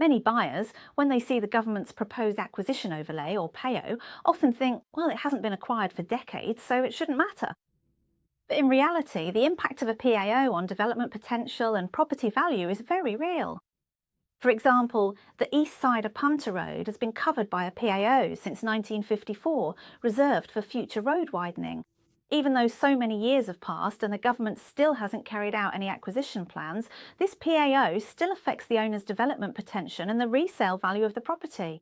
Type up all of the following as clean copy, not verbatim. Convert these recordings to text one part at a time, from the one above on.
Many buyers, when they see the government's proposed acquisition overlay or PAO, often think, well, it hasn't been acquired for decades, so it shouldn't matter. But in reality, the impact of a PAO on development potential and property value is very real. For example, the east side of Punter Road has been covered by a PAO since 1954, reserved for future road widening. Even though so many years have passed and the government still hasn't carried out any acquisition plans, this PAO still affects the owner's development potential and the resale value of the property.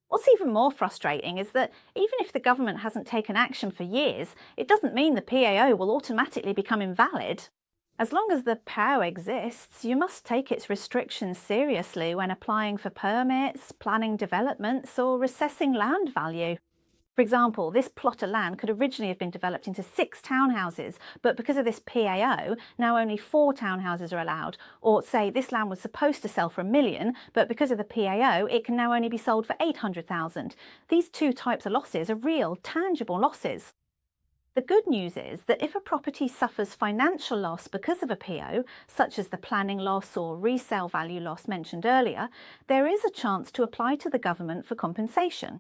What's even more frustrating is that even if the government hasn't taken action for years, it doesn't mean the PAO will automatically become invalid. As long as the PAO exists, you must take its restrictions seriously when applying for permits, planning developments, or assessing land value. For example, this plot of land could originally have been developed into 6 townhouses, but because of this PAO, now only 4 townhouses are allowed. Or say this land was supposed to sell for £1 million, but because of the PAO, it can now only be sold for 800,000. These two types of losses are real, tangible losses. The good news is that if a property suffers financial loss because of a PO, such as the planning loss or resale value loss mentioned earlier, there is a chance to apply to the government for compensation.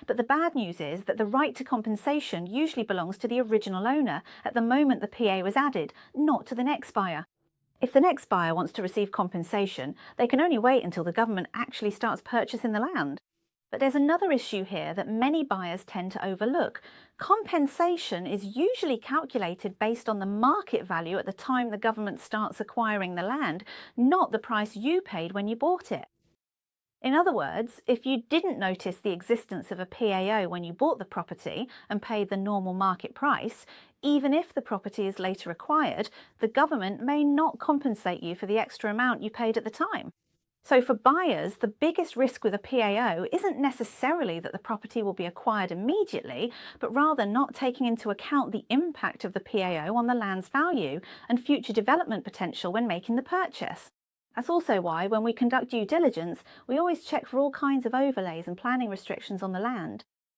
But the bad news is that the right to compensation usually belongs to the original owner at the moment the PA was added, not to the next buyer. If the next buyer wants to receive compensation, they can only wait until the government actually starts purchasing the land. But there's another issue here that many buyers tend to overlook. Compensation is usually calculated based on the market value at the time the government starts acquiring the land, not the price you paid when you bought it. In other words, if you didn't notice the existence of a PAO when you bought the property and paid the normal market price, even if the property is later acquired, the government may not compensate you for the extra amount you paid at the time. So for buyers, the biggest risk with a PAO isn't necessarily that the property will be acquired immediately, but rather not taking into account the impact of the PAO on the land's value and future development potential when making the purchase. That's also why, when we conduct due diligence, we always check for all kinds of overlays and planning restrictions on the land.